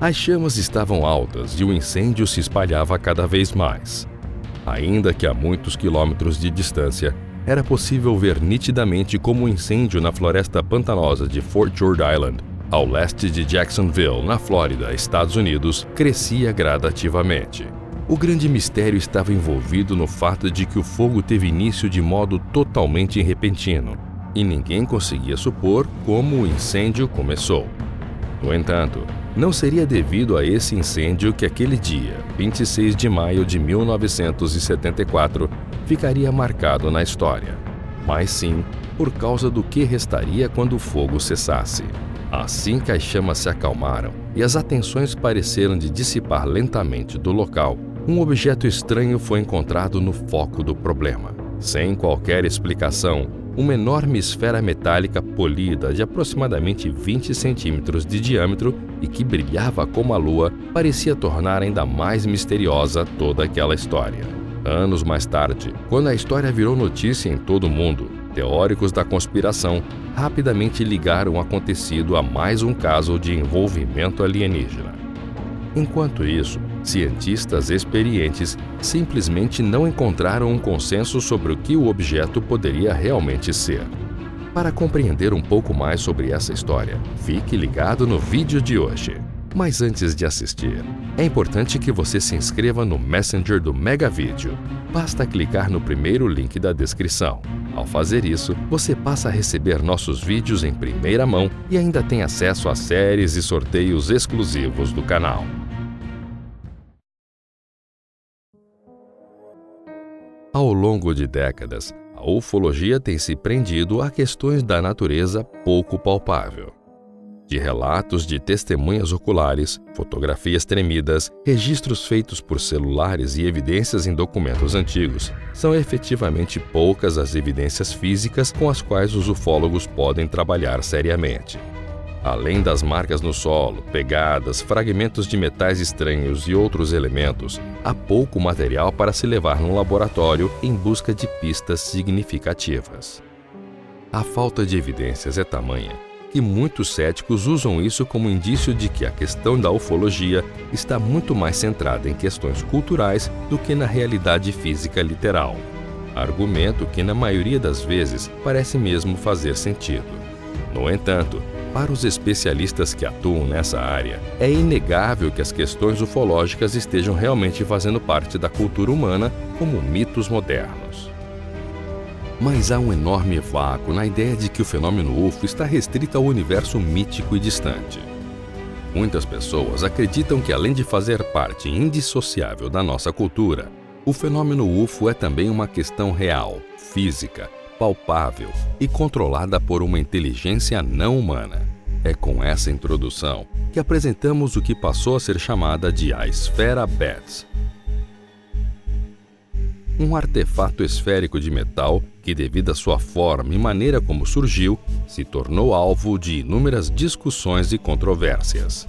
As chamas estavam altas e o incêndio se espalhava cada vez mais. Ainda que a muitos quilômetros de distância, era possível ver nitidamente como o incêndio na floresta pantanosa de Fort George Island, ao leste de Jacksonville, na Flórida, Estados Unidos, crescia gradativamente. O grande mistério estava envolvido no fato de que o fogo teve início de modo totalmente repentino, e ninguém conseguia supor como o incêndio começou. No entanto, não seria devido a esse incêndio que aquele dia, 26 de maio de 1974, ficaria marcado na história, mas sim por causa do que restaria quando o fogo cessasse. Assim que as chamas se acalmaram e as atenções pareceram de dissipar lentamente do local, um objeto estranho foi encontrado no foco do problema. Sem qualquer explicação, uma enorme esfera metálica polida de aproximadamente 20 centímetros de diâmetro e que brilhava como a lua parecia tornar ainda mais misteriosa toda aquela história. Anos mais tarde, quando a história virou notícia em todo o mundo, teóricos da conspiração rapidamente ligaram o acontecido a mais um caso de envolvimento alienígena. Enquanto isso, cientistas experientes simplesmente não encontraram um consenso sobre o que o objeto poderia realmente ser. Para compreender um pouco mais sobre essa história, fique ligado no vídeo de hoje. Mas antes de assistir, é importante que você se inscreva no Messenger do Megavídeo. Basta clicar no primeiro link da descrição. Ao fazer isso, você passa a receber nossos vídeos em primeira mão e ainda tem acesso a séries e sorteios exclusivos do canal. Ao longo de décadas, a ufologia tem se prendido a questões da natureza pouco palpável. De relatos de testemunhas oculares, fotografias tremidas, registros feitos por celulares e evidências em documentos antigos, são efetivamente poucas as evidências físicas com as quais os ufólogos podem trabalhar seriamente. Além das marcas no solo, pegadas, fragmentos de metais estranhos e outros elementos, há pouco material para se levar num laboratório em busca de pistas significativas. A falta de evidências é tamanha que muitos céticos usam isso como indício de que a questão da ufologia está muito mais centrada em questões culturais do que na realidade física literal. Argumento que, na maioria das vezes, parece mesmo fazer sentido. No entanto, para os especialistas que atuam nessa área, é inegável que as questões ufológicas estejam realmente fazendo parte da cultura humana como mitos modernos. Mas há um enorme vácuo na ideia de que o fenômeno UFO está restrito ao universo mítico e distante. Muitas pessoas acreditam que, além de fazer parte indissociável da nossa cultura, o fenômeno UFO é também uma questão real, física, palpável e controlada por uma inteligência não humana. É com essa introdução que apresentamos o que passou a ser chamada de a Esfera Betz. Um artefato esférico de metal que, devido à sua forma e maneira como surgiu, se tornou alvo de inúmeras discussões e controvérsias.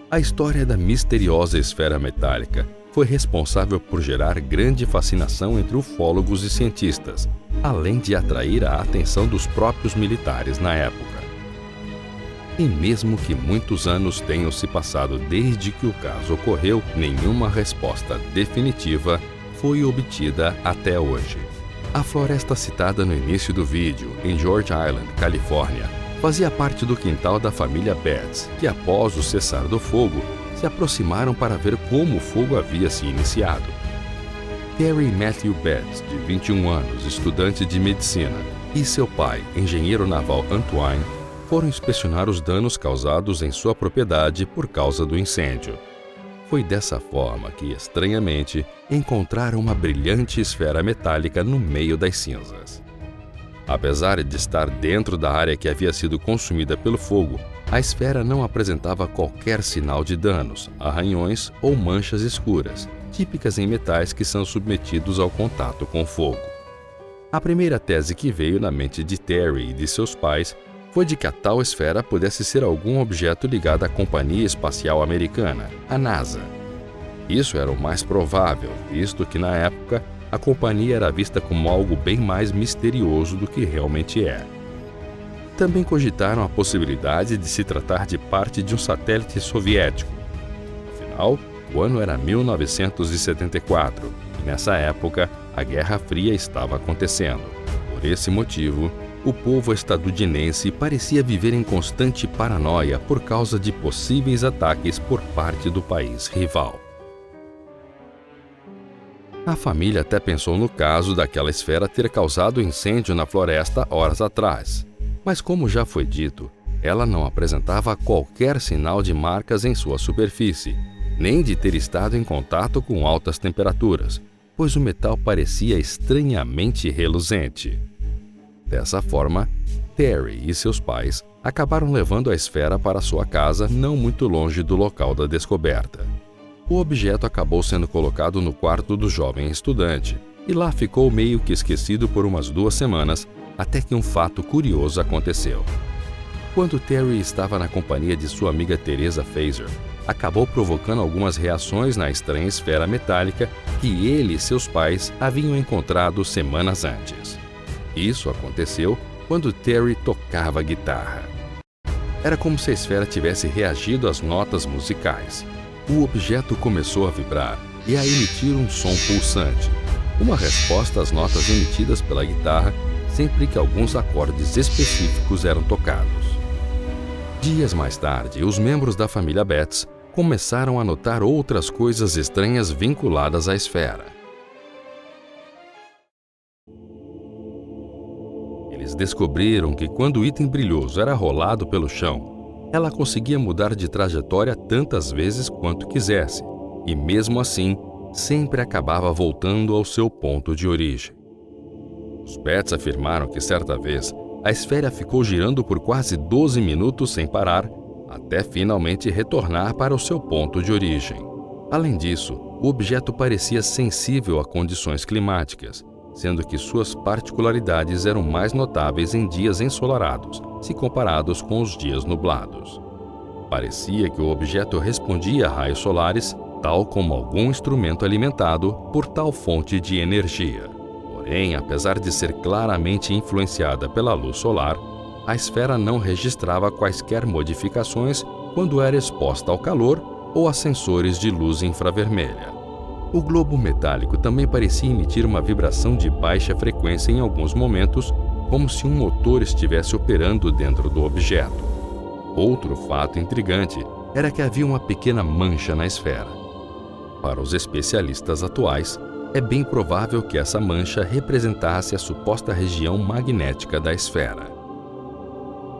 A história da misteriosa esfera metálica foi responsável por gerar grande fascinação entre ufólogos e cientistas, além de atrair a atenção dos próprios militares na época. E mesmo que muitos anos tenham se passado desde que o caso ocorreu, nenhuma resposta definitiva foi obtida até hoje. A floresta citada no início do vídeo, em George Island, Califórnia, fazia parte do quintal da família Betz, que após o cessar do fogo, se aproximaram para ver como o fogo havia se iniciado. Terry Matthew Betz, de 21 anos, estudante de medicina, e seu pai, engenheiro naval Antoine, foram inspecionar os danos causados em sua propriedade por causa do incêndio. Foi dessa forma que, estranhamente, encontraram uma brilhante esfera metálica no meio das cinzas. Apesar de estar dentro da área que havia sido consumida pelo fogo, a esfera não apresentava qualquer sinal de danos, arranhões ou manchas escuras, típicas em metais que são submetidos ao contato com fogo. A primeira tese que veio na mente de Terry e de seus pais foi de que a tal esfera pudesse ser algum objeto ligado à Companhia Espacial Americana, a NASA. Isso era o mais provável, visto que, na época, a companhia era vista como algo bem mais misterioso do que realmente é. também cogitaram a possibilidade de se tratar de parte de um satélite soviético. Afinal, o ano era 1974 e, nessa época, a Guerra Fria estava acontecendo. Por esse motivo, o povo estadunidense parecia viver em constante paranoia por causa de possíveis ataques por parte do país rival. A família até pensou no caso daquela esfera ter causado incêndio na floresta horas atrás, mas como já foi dito, ela não apresentava qualquer sinal de marcas em sua superfície, nem de ter estado em contato com altas temperaturas, pois o metal parecia estranhamente reluzente. Dessa forma, Terry e seus pais acabaram levando a esfera para sua casa não muito longe do local da descoberta. O objeto acabou sendo colocado no quarto do jovem estudante e lá ficou meio que esquecido por umas 2 semanas, até que um fato curioso aconteceu. Quando Terry estava na companhia de sua amiga Teresa Fazer, acabou provocando algumas reações na estranha esfera metálica que ele e seus pais haviam encontrado semanas antes. Isso aconteceu quando Terry tocava guitarra. Era como se a esfera tivesse reagido às notas musicais. O objeto começou a vibrar e a emitir um som pulsante, uma resposta às notas emitidas pela guitarra sempre que alguns acordes específicos eram tocados. Dias mais tarde, os membros da família Betts começaram a notar outras coisas estranhas vinculadas à esfera. Eles descobriram que quando o item brilhoso era rolado pelo chão, ela conseguia mudar de trajetória tantas vezes quanto quisesse, e mesmo assim, sempre acabava voltando ao seu ponto de origem. Os Betts afirmaram que certa vez, a esfera ficou girando por quase 12 minutos sem parar, até finalmente retornar para o seu ponto de origem. Além disso, o objeto parecia sensível a condições climáticas, sendo que suas particularidades eram mais notáveis em dias ensolarados, se comparados com os dias nublados. Parecia que o objeto respondia a raios solares, tal como algum instrumento alimentado por tal fonte de energia. Porém, apesar de ser claramente influenciada pela luz solar, a esfera não registrava quaisquer modificações quando era exposta ao calor ou a sensores de luz infravermelha. O globo metálico também parecia emitir uma vibração de baixa frequência em alguns momentos, como se um motor estivesse operando dentro do objeto. Outro fato intrigante era que havia uma pequena mancha na esfera. Para os especialistas atuais, é bem provável que essa mancha representasse a suposta região magnética da esfera.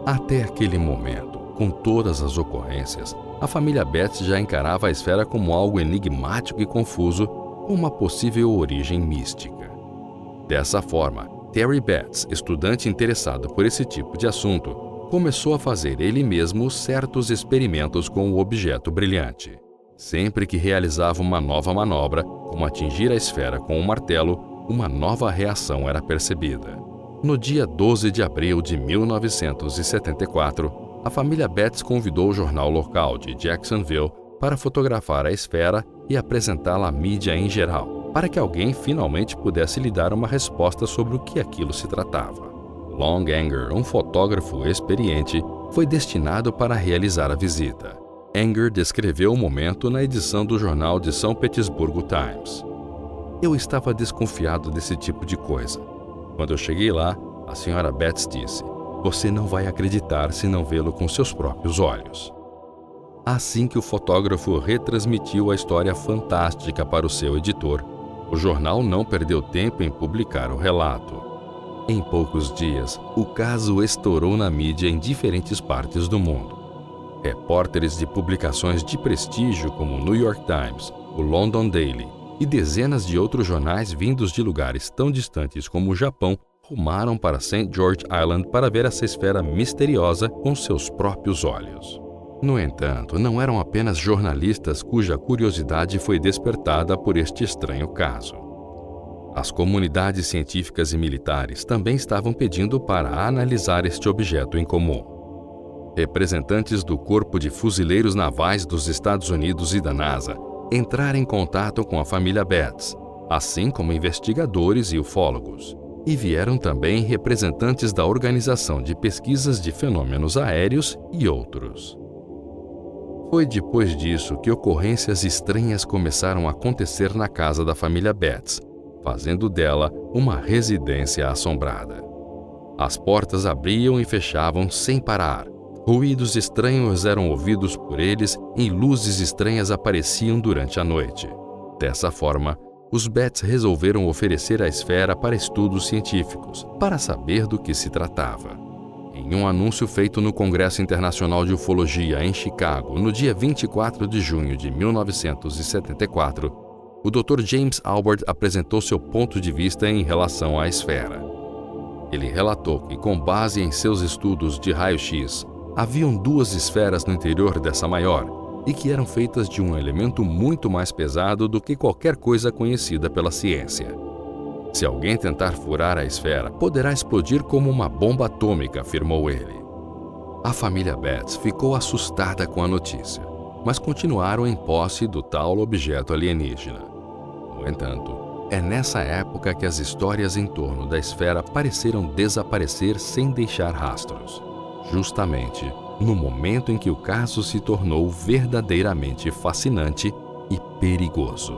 Até aquele momento, com todas as ocorrências, a família Betts já encarava a esfera como algo enigmático e confuso, com uma possível origem mística. Dessa forma, Terry Betts, estudante interessado por esse tipo de assunto, começou a fazer ele mesmo certos experimentos com o objeto brilhante. Sempre que realizava uma nova manobra, como atingir a esfera com um martelo, uma nova reação era percebida. No dia 12 de abril de 1974, a família Betts convidou o jornal local de Jacksonville para fotografar a esfera e apresentá-la à mídia em geral, para que alguém finalmente pudesse lhe dar uma resposta sobre o que aquilo se tratava. Long Anger, um fotógrafo experiente, foi destinado para realizar a visita. Anger descreveu o momento na edição do jornal de São Petersburgo Times. Eu estava desconfiado desse tipo de coisa. Quando eu cheguei lá, a senhora Betts disse: "Você não vai acreditar se não vê-lo com seus próprios olhos." Assim que o fotógrafo retransmitiu a história fantástica para o seu editor, o jornal não perdeu tempo em publicar o relato. Em poucos dias, o caso estourou na mídia em diferentes partes do mundo. Repórteres de publicações de prestígio como o New York Times, o London Daily e dezenas de outros jornais vindos de lugares tão distantes como o Japão rumaram para St. George Island para ver essa esfera misteriosa com seus próprios olhos. No entanto, não eram apenas jornalistas cuja curiosidade foi despertada por este estranho caso. As comunidades científicas e militares também estavam pedindo para analisar este objeto em comum. Representantes do Corpo de Fuzileiros Navais dos Estados Unidos e da NASA entraram em contato com a família Betts, assim como investigadores e ufólogos. E vieram também representantes da Organização de Pesquisas de Fenômenos Aéreos e outros. Foi depois disso que ocorrências estranhas começaram a acontecer na casa da família Betts, fazendo dela uma residência assombrada. As portas abriam e fechavam sem parar. Ruídos estranhos eram ouvidos por eles e luzes estranhas apareciam durante a noite. Dessa forma, os Betts resolveram oferecer a esfera para estudos científicos, para saber do que se tratava. Em um anúncio feito no Congresso Internacional de Ufologia em Chicago, no dia 24 de junho de 1974, o Dr. James Albert apresentou seu ponto de vista em relação à esfera. Ele relatou que, com base em seus estudos de raio-x, haviam 2 esferas no interior dessa maior, e que eram feitas de um elemento muito mais pesado do que qualquer coisa conhecida pela ciência. Se alguém tentar furar a esfera, poderá explodir como uma bomba atômica, afirmou ele. A família Betts ficou assustada com a notícia, mas continuaram em posse do tal objeto alienígena. No entanto, é nessa época que as histórias em torno da esfera pareceram desaparecer sem deixar rastros, justamente no momento em que o caso se tornou verdadeiramente fascinante e perigoso.